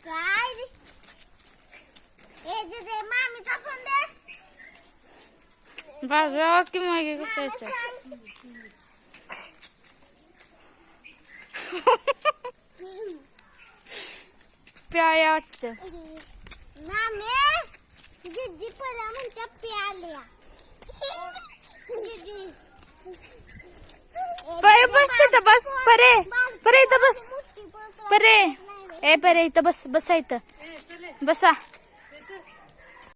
काय दे मामीचा फोन दे बाजूला की मागे त्याच्या प्याया वाटतं मामी दीदी पहिला म्हणते प्याल्या दीदी परे बस तिथं बस परे परे इथं बस परे ए परे इथं बस बसा इथं बसा